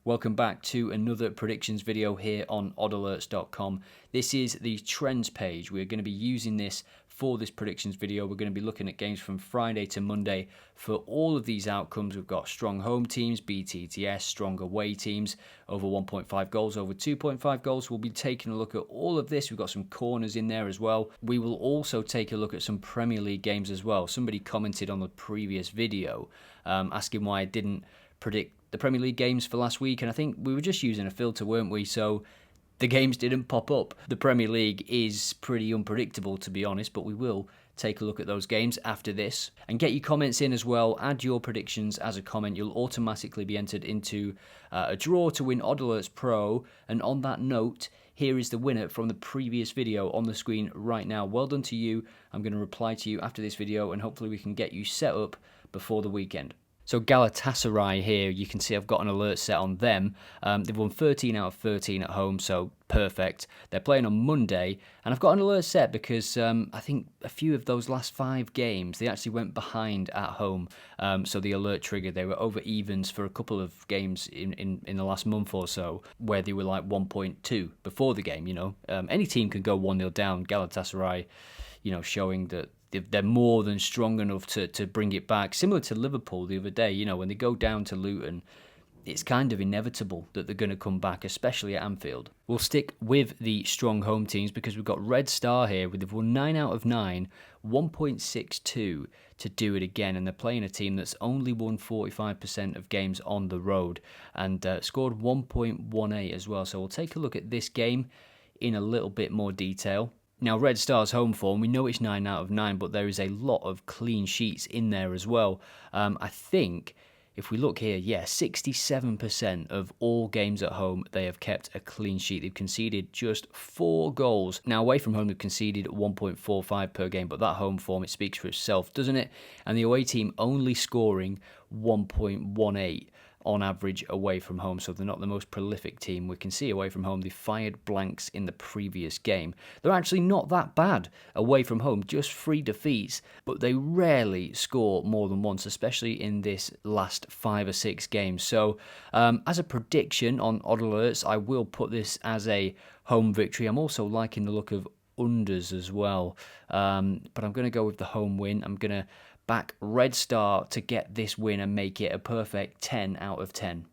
Welcome back to another predictions video here on OddAlerts.com. This is the trends page. We're going to be using this for this predictions video. We're going to be looking at games from Friday to Monday for all of these outcomes. We've got strong home teams, BTTS, strong away teams, over 1.5 goals, over 2.5 goals. We'll be taking a look at all of this. We've got some corners in there as well. We will also take a look at some Premier League games as well. Somebody commented on the previous video asking why I didn't predict the Premier League games for last week, and I think we were just using a filter, weren't we? So the games didn't pop up. The Premier League is pretty unpredictable, to be honest, but we will take a look at those games after this. And get your comments in as well. Add your predictions as a comment. You'll automatically be entered into a draw to win Odd Alerts Pro. And on that note, here is the winner from the previous video on the screen right now. Well done to you. I'm going to reply to you after this video, and hopefully we can get you set up before the weekend. So Galatasaray here, you can see I've got an alert set on them. They've won 13 out of 13 at home, so perfect. They're playing on Monday, and I've got an alert set because I think a few of those last 5 games, they actually went behind at home. So the alert triggered. They were over evens for a couple of games in the last month or so, where they were like 1.2 before the game, you know. Any team can go 1-0 down. Galatasaray, you know, showing that they're more than strong enough to bring it back. Similar to Liverpool the other day, you know, when they go down to Luton, it's kind of inevitable that they're going to come back, especially at Anfield. We'll stick with the strong home teams because we've got Red Star here. They've won 9 out of 9, 1.62 to do it again. And they're playing a team that's only won 45% of games on the road and scored 1.18 as well. So we'll take a look at this game in a little bit more detail. Now, Red Star's home form, we know it's 9 out of 9, but there is a lot of clean sheets in there as well. I think, if we look here, 67% of all games at home, they have kept a clean sheet. They've conceded just 4 goals. Now, away from home, they've conceded 1.45 per game, but that home form, it speaks for itself, doesn't it? And the away team only scoring 1.18 on average away from home, so they're not the most prolific team. We can see away from home they fired blanks in the previous game. They're actually not that bad away from home, just 3 defeats, but they rarely score more than once, especially in this last 5 or 6 games. So as a prediction on Odd Alerts, I will put this as a home victory. I'm also liking the look of unders as well, but I'm going to go with the home win. I'm going to back Red Star to get this win and make it a perfect 10 out of 10.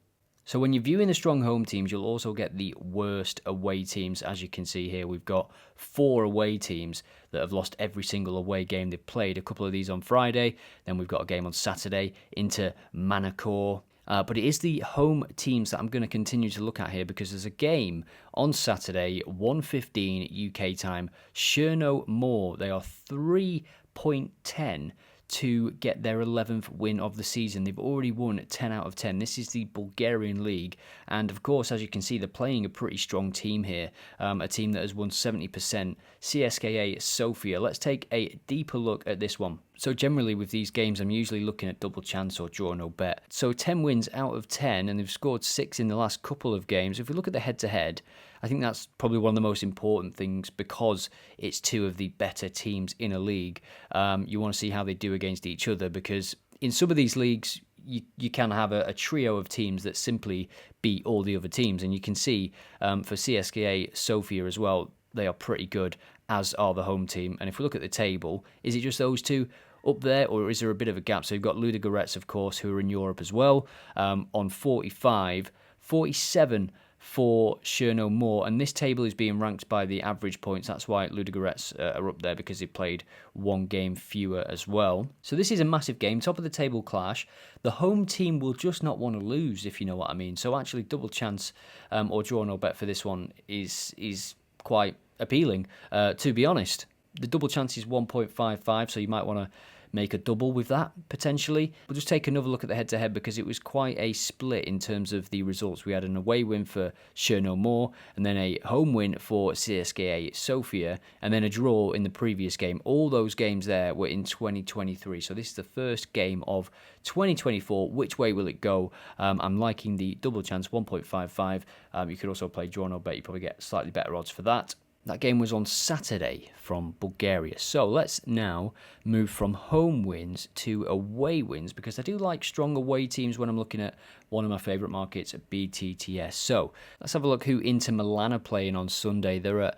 So when you're viewing the strong home teams, you'll also get the worst away teams. As you can see here, we've got 4 away teams that have lost every single away game they've played. A couple of these on Friday, then we've got a game on Saturday into Manacor. But it is the home teams that I'm going to continue to look at here because there's a game on Saturday, 1:15 UK time. Cherno Moor, they are 3.10 to get their 11th win of the season. They've already won 10 out of 10. This is the Bulgarian league. And of course, as you can see, they're playing a pretty strong team here. A team that has won 70%. CSKA Sofia. Let's take a deeper look at this one. So generally with these games, I'm usually looking at double chance or draw no bet. So 10 wins out of 10, and they've scored 6 in the last couple of games. If we look at the head-to-head, I think that's probably one of the most important things because it's 2 of the better teams in a league. You want to see how they do against each other because in some of these leagues, you can have a trio of teams that simply beat all the other teams. And you can see for CSKA Sofia as well, they are pretty good, as are the home team. And if we look at the table, is it just those 2 up there, or is there a bit of a gap? So you've got Utilising, of course, who are in Europe as well, on 45, 47 for Cherno Moor, and this table is being ranked by the average points. That's why Utilising are up there, because they played 1 game fewer as well. So this is a massive game, top of the table clash. The home team will just not want to lose, if you know what I mean. So actually double chance or draw no bet for this one is quite appealing, to be honest. The double chance is 1.55, so you might want to make a double with that, potentially. We'll just take another look at the head-to-head because it was quite a split in terms of the results. We had an away win for Cherno Moor, and then a home win for CSKA Sofia, and then a draw in the previous game. All those games there were in 2023, so this is the first game of 2024. Which way will it go? I'm liking the double chance, 1.55. You could also play draw no bet. You probably get slightly better odds for that. That game was on Saturday from Bulgaria. So let's now move from home wins to away wins, because I do like strong away teams when I'm looking at one of my favourite markets, BTTS. So let's have a look who Inter Milan are playing on Sunday. They're at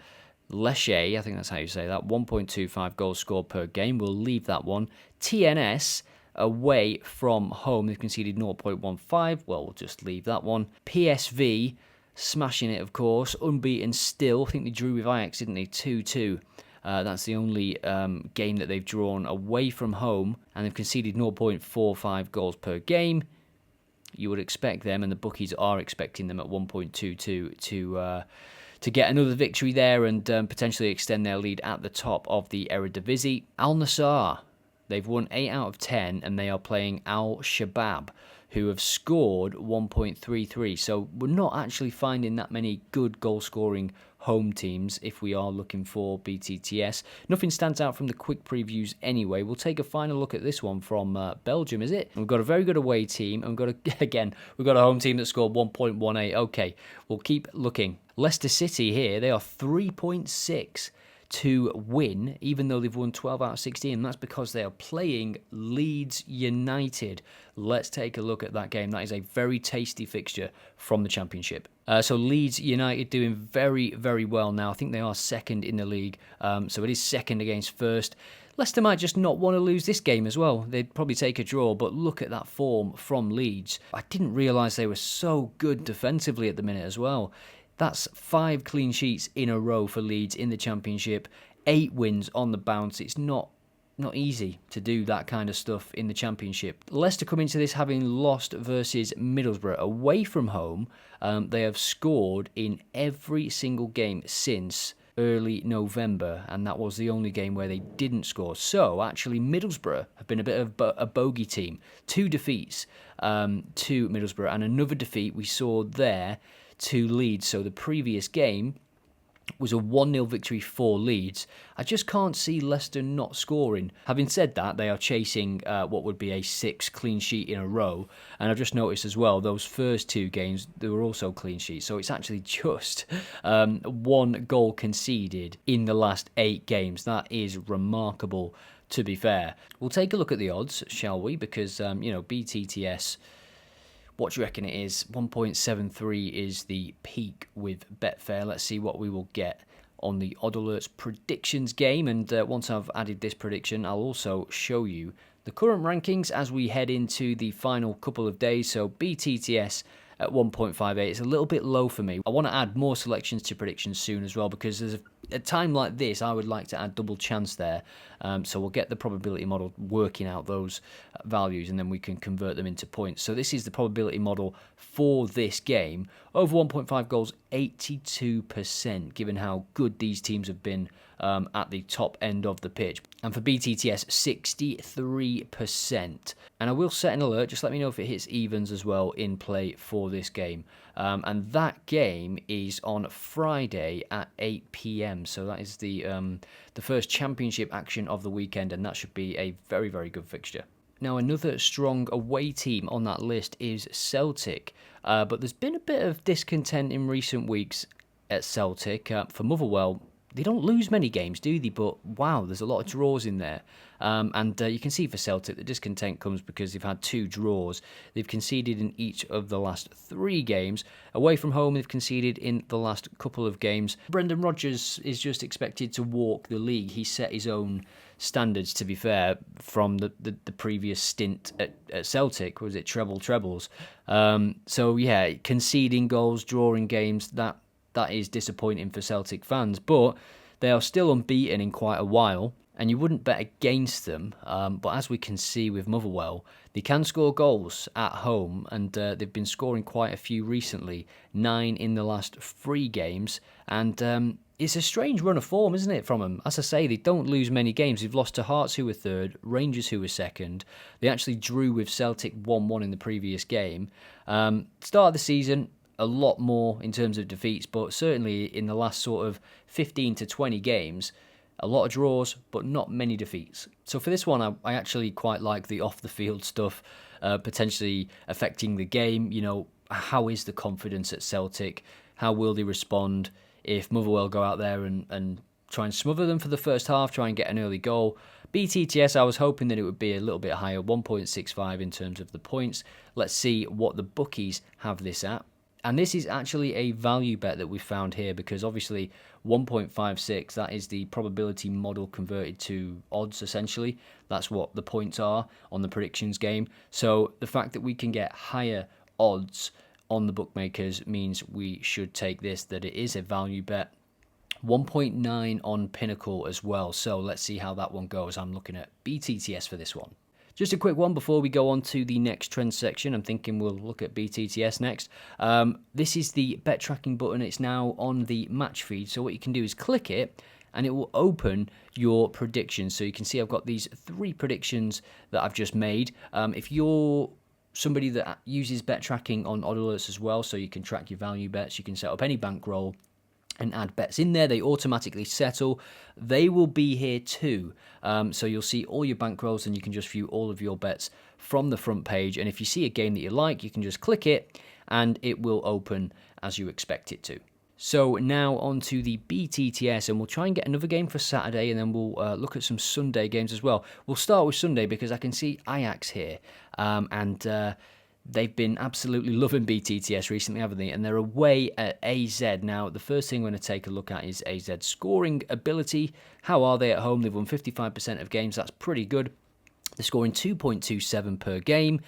Lecce, I think that's how you say that, 1.25 goals scored per game. We'll leave that one. TNS away from home, they've conceded 0.15. Well, we'll just leave that one. PSV smashing it, of course, unbeaten still. I think they drew with Ajax, didn't they? 2-2. That's the only game that they've drawn away from home, and they've conceded 0.45 goals per game. You would expect them, and the bookies are expecting them at 1.22 to get another victory there and potentially extend their lead at the top of the Eredivisie. Al Nassr, they've won 8 out of 10, and they are playing Al Shabab, who have scored 1.33. So we're not actually finding that many good goal-scoring home teams if we are looking for BTTS. Nothing stands out from the quick previews anyway. We'll take a final look at this one from Belgium, is it? We've got a very good away team, and we've got a home team that scored 1.18. Okay, we'll keep looking. Leicester City here, they are 3.6 to win, even though they've won 12 out of 16, and that's because they are playing Leeds United. Let's take a look at that game. That is a very tasty fixture from the Championship. So Leeds United doing very, very well now. I think they are second in the league, so it is second against first. Leicester might just not want to lose this game as well. They'd probably take a draw, but look at that form from Leeds. I didn't realise they were so good defensively at the minute as well. That's 5 clean sheets in a row for Leeds in the Championship, 8 wins on the bounce. It's not easy to do that kind of stuff in the Championship. Leicester come into this having lost versus Middlesbrough away from home. They have scored in every single game since early November, and that was the only game where they didn't score. So actually Middlesbrough have been a bit of a bogey team. 2 defeats to Middlesbrough, and another defeat we saw there to Leeds. So the previous game was a 1-0 victory for Leeds. I just can't see Leicester not scoring. Having said that, they are chasing what would be a 6 clean sheet in a row, and I've just noticed as well, those first 2 games, they were also clean sheets, so it's actually just 1 goal conceded in the last 8 games. That is remarkable, to be fair. We'll take a look at the odds, shall we? Because, BTTS, what do you reckon it is? 1.73 is the peak with Betfair. Let's see what we will get on the OddAlerts predictions game. And once I've added this prediction, I'll also show you the current rankings as we head into the final couple of days. So BTTS at 1.58. It's a little bit low for me. I want to add more selections to predictions soon as well, because there's a time like this, I would like to add double chance there. So we'll get the probability model working out those values, and then we can convert them into points. So this is the probability model for this game. Over 1.5 goals, 82%, given how good these teams have been at the top end of the pitch. And for BTTS, 63%. And I will set an alert, just let me know if it hits evens as well in play for this game. And that game is on Friday at 8 p.m. So that is the first Championship action of the weekend, and that should be a very, very good fixture. Now, another strong away team on that list is Celtic, but there's been a bit of discontent in recent weeks at Celtic. For Motherwell, they don't lose many games, do they? But wow, there's a lot of draws in there. And you can see for Celtic, the discontent comes because they've had 2 draws. They've conceded in each of the last 3 games. Away from home, they've conceded in the last couple of games. Brendan Rodgers is just expected to walk the league. He set his own standards, to be fair, from the previous stint at Celtic. Was it trebles? So yeah, conceding goals, drawing games, that is disappointing for Celtic fans, but they are still unbeaten in quite a while, and you wouldn't bet against them. But as we can see with Motherwell, they can score goals at home, and they've been scoring quite a few recently, 9 in the last 3 games, and it's a strange run of form, isn't it, from them? As I say, they don't lose many games. They've lost to Hearts, who were 3rd, Rangers, who were 2nd. They actually drew with Celtic 1-1 in the previous game. Start of the season, a lot more in terms of defeats, but certainly in the last sort of 15 to 20 games, a lot of draws, but not many defeats. So for this one, I actually quite like the off-the-field stuff, potentially affecting the game. How is the confidence at Celtic? How will they respond? if Motherwell go out there and try and smother them for the first half, try and get an early goal. BTTS, I was hoping that it would be a little bit higher, 1.65 in terms of the points. Let's see what the bookies have this at. And this is actually a value bet that we found here, because obviously 1.56, that is the probability model converted to odds, essentially. That's what the points are on the predictions game. So the fact that we can get higher odds on the bookmakers means we should take this, that it is a value bet. 1.9 on Pinnacle as well. So let's see how that one goes. I'm looking at BTTS for this one. Just a quick one before we go on to the next trend section. I'm thinking we'll look at BTTS next. This is the bet tracking button. It's now on the match feed. So what you can do is click it and it will open your predictions. So you can see I've got these 3 predictions that I've just made. If you're somebody that uses bet tracking on OddAlerts as well, so you can track your value bets, you can set up any bankroll and add bets in there. They automatically settle. They will be here too. So you'll see all your bankrolls and you can just view all of your bets from the front page. And if you see a game that you like, you can just click it and it will open as you expect it to. So now on to the BTTS, and we'll try and get another game for Saturday, and then we'll look at some Sunday games as well. We'll start with Sunday because I can see Ajax here, and they've been absolutely loving BTTS recently, haven't they? And they're away at AZ. Now, the first thing we're going to take a look at is AZ's scoring ability. How are they at home? They've won 55% of games. That's pretty good. They're scoring 2.27 per game.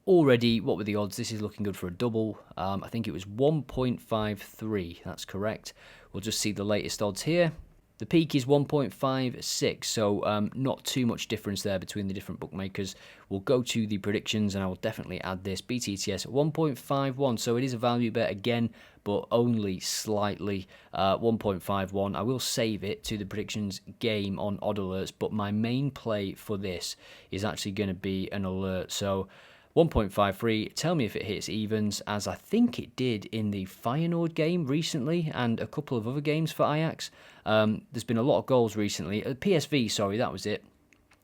Already, what were the odds? This is looking good for a double. I think it was 1.53. That's correct. We'll just see the latest odds here. The peak is 1.56, so not too much difference there between the different bookmakers. We'll go to the predictions, and I will definitely add this. BTTS at 1.51, so it is a value bet again, but only slightly. 1.51. I will save it to the predictions game on OddAlerts, but my main play for this is actually going to be an alert. So 1.53, tell me if it hits evens, as I think it did in the Feyenoord game recently and a couple of other games for Ajax. There's been a lot of goals recently. PSV, sorry, that was it.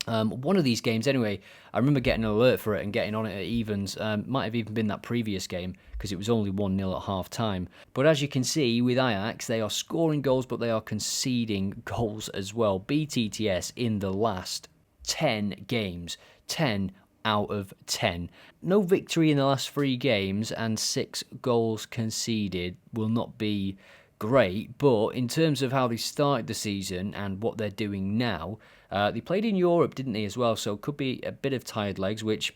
One of these games anyway, I remember getting an alert for it and getting on it at evens. Might have even been that previous game because it was only 1-0 at half time. But as you can see with Ajax, they are scoring goals, but they are conceding goals as well. BTTS in the last 10 games, 10 out of 10. No victory in the last 3 games and 6 goals conceded will not be great, but in terms of how they started the season and what they're doing now, they played in Europe, didn't they, as well, so could be a bit of tired legs, which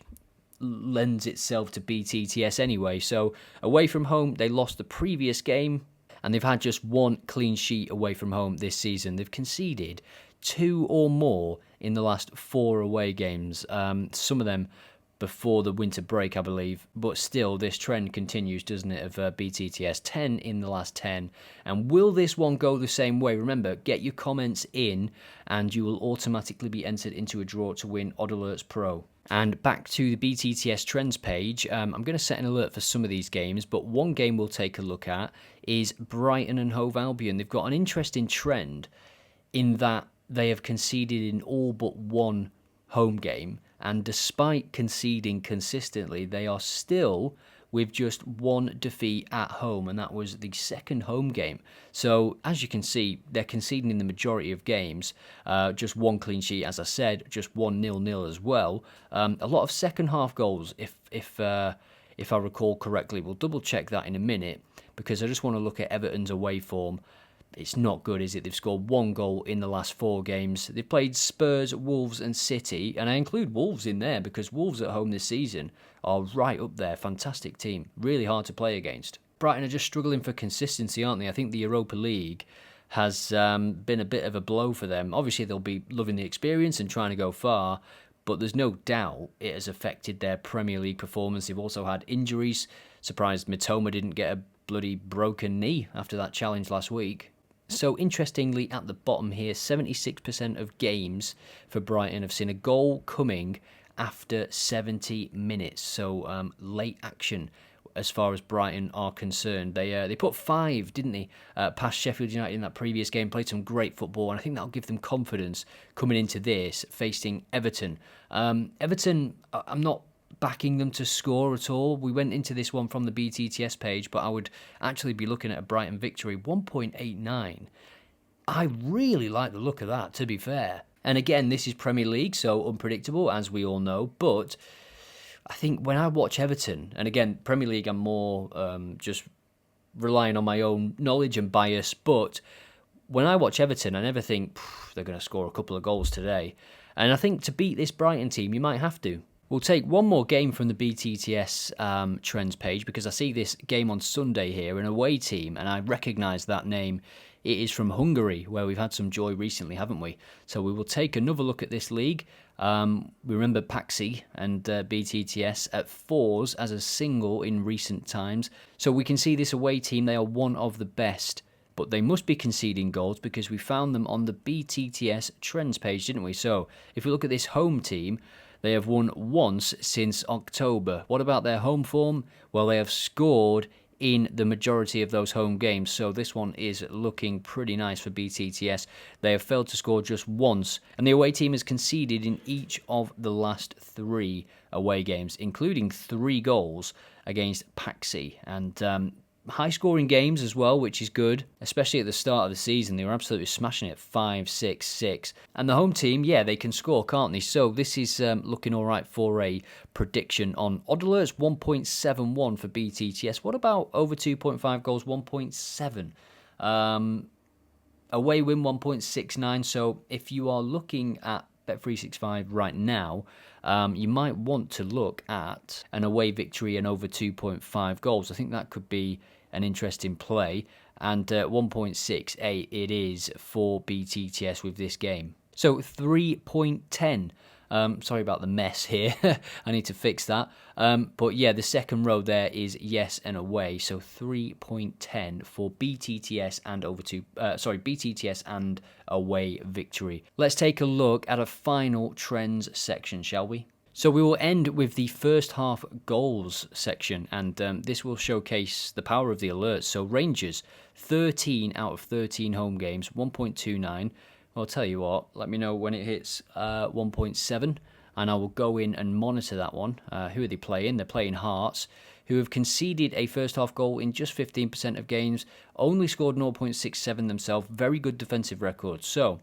lends itself to BTTS anyway. So away from home, they lost the previous game, and they've had just 1 clean sheet away from home this season. They've conceded 2 or more in the last 4 away games, some of them before the winter break, I believe, but still this trend continues, doesn't it, of BTTS, 10 in the last 10, and will this one go the same way? Remember, get your comments in and you will automatically be entered into a draw to win OddAlerts Pro. And back to the BTTS trends page, I'm going to set an alert for some of these games, but one game we'll take a look at is Brighton and Hove Albion. They've got an interesting trend in that they have conceded in all but 1 home game, and despite conceding consistently, they are still with just 1 defeat at home, and that was the 2nd home game. So as you can see, they're conceding in the majority of games, just 1 clean sheet, as I said, just 1-0 as well. A lot of second half goals, if I recall correctly. We'll double check that in a minute, because I just want to look at Everton's away form. It's not good, is it? They've scored 1 goal in the last 4 games. They've played Spurs, Wolves and City, and I include Wolves in there because Wolves at home this season are right up there. Fantastic team. Really hard to play against. Brighton are just struggling for consistency, aren't they? I think the Europa League has been a bit of a blow for them. Obviously, they'll be loving the experience and trying to go far, but there's no doubt it has affected their Premier League performance. They've also had injuries. Surprised Mitoma didn't get a bloody broken knee after that challenge last week. So interestingly, at the bottom here, 76% of games for Brighton have seen a goal coming after 70 minutes. So late action as far as Brighton are concerned. They put 5, didn't they, past Sheffield United in that previous game, played some great football, and I think that'll give them confidence coming into this, facing Everton. Everton, I'm not backing them to score at all. We went into this one from the BTTS page, but I would actually be looking at a Brighton victory, 1.89. I really like the look of that, to be fair. And again, this is Premier League, so unpredictable, as we all know. But I think when I watch Everton, and again, Premier League, I'm more just relying on my own knowledge and bias. But when I watch Everton, I never think they're going to score a couple of goals today. And I think to beat this Brighton team, you might have to. We'll take one more game from the BTTS trends page, because I see this game on Sunday here, an away team, and I recognise that name. It is from Hungary, where we've had some joy recently, haven't we? So we will take another look at this league. We remember Paxi and BTTS at 4s as a single in recent times. So we can see this away team, they are one of the best. But they must be conceding goals because we found them on the BTTS trends page, didn't we? So if we look at this home team, they have won once since October. What about their home form? Well, they have scored in the majority of those home games. So this one is looking pretty nice for BTTS. They have failed to score just once. And the away team has conceded in each of the last 3 away games, including 3 goals against Paxi. And high-scoring games as well, which is good, especially at the start of the season. They were absolutely smashing it, 5-6-6. And the home team, yeah, they can score, can't they? So this is looking all right for a prediction on OddAlerts, 1.71 for BTTS. What about over 2.5 goals, 1.7? Away win, 1.69. So if you are looking at Bet365 right now, you might want to look at an away victory and over 2.5 goals. I think that could be an interesting play. And 1.68 it is for BTTS with this game. So 3.10. Sorry about the mess here. I need to fix that. But yeah, the second row there is yes and away. So 3.10 for BTTS and BTTS and away victory. Let's take a look at a final trends section, shall we? So we will end with the first half goals section, and this will showcase the power of the alerts. So Rangers, 13 out of 13 home games, 1.29. I'll tell you what, let me know when it hits 1.7, and I will go in and monitor that one. Who are they playing? They're playing Hearts, who have conceded a first half goal in just 15% of games, only scored 0.67 themselves. Very good defensive record. So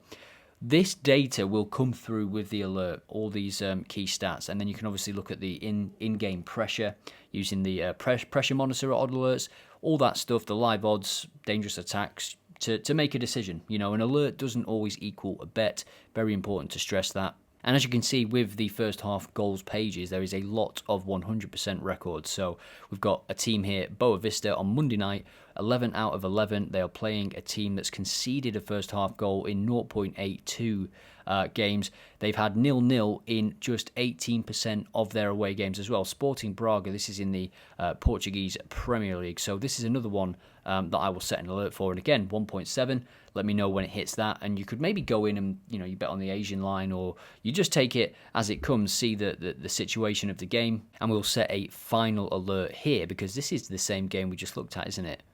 this data will come through with the alert, all these key stats, and then you can obviously look at the in-game pressure using the pressure monitor at OddAlerts, all that stuff, the live odds, dangerous attacks, to make a decision. You know, an alert doesn't always equal a bet. Very important to stress that. And as you can see with the first half goals pages, there is a lot of 100% records. So we've got a team here, Boa Vista, on Monday night, 11 out of 11. They are playing a team that's conceded a first half goal in 0.82 games. They've had 0-0 in just 18% of their away games as well. Sporting Braga, this is in the Portuguese Premier League. So this is another one that I will set an alert for. And again, 1.7. Let me know when it hits that, and you could maybe go in and, you know, you bet on the Asian line, or you just take it as it comes, see the situation of the game, and we'll set a final alert here, because this is the same game we just looked at, isn't it?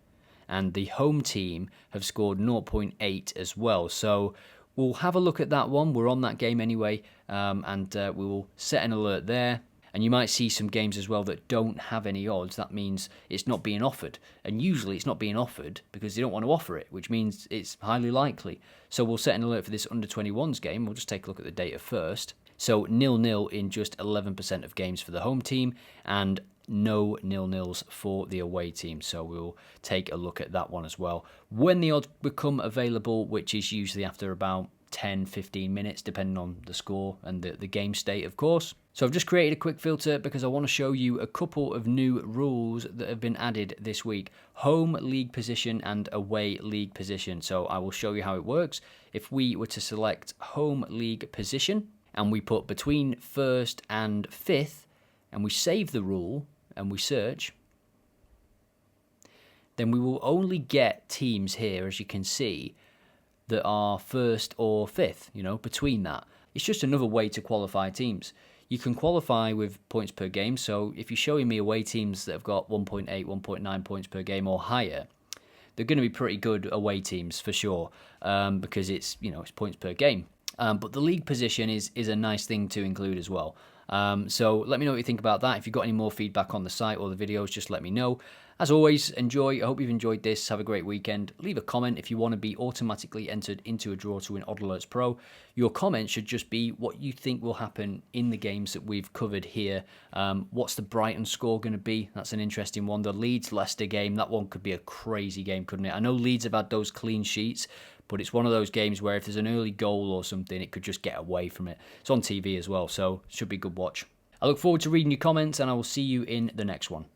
And the home team have scored 0.8 as well, so we'll have a look at that one. We're on that game anyway, and we will set an alert there. And you might see some games as well that don't have any odds. That means it's not being offered. And usually it's not being offered because they don't want to offer it, which means it's highly likely. So we'll set an alert for this under-21s game. We'll just take a look at the data first. So 0-0 in just 11% of games for the home team, and no 0-0s for the away team. So we'll take a look at that one as well. When the odds become available, which is usually after about 10-15 minutes, depending on the score and the game state, of course. So I've just created a quick filter because I want to show you a couple of new rules that have been added this week. Home league position and away league position. So I will show you how it works. If we were to select home league position and we put between 1st and 5th and we save the rule and we search, then we will only get teams here, as you can see, that are 1st or 5th, you know, between that. It's just another way to qualify teams. You can qualify with points per game, so if you're showing me away teams that have got 1.8, 1.9 points per game or higher, they're going to be pretty good away teams for sure, because it's, you know, it's points per game. But the league position is a nice thing to include as well. So let me know what you think about that. If you've got any more feedback on the site or the videos, just let me know. As always, enjoy. I hope you've enjoyed this. Have a great weekend. Leave a comment if you want to be automatically entered into a draw to win OddAlerts Pro. Your comment should just be what you think will happen in the games that we've covered here. What's the Brighton score going to be? That's an interesting one. The Leeds-Leicester game, that one could be a crazy game, couldn't it? I know Leeds have had those clean sheets, but it's one of those games where if there's an early goal or something, it could just get away from it. It's on TV as well, so it should be a good watch. I look forward to reading your comments, and I will see you in the next one.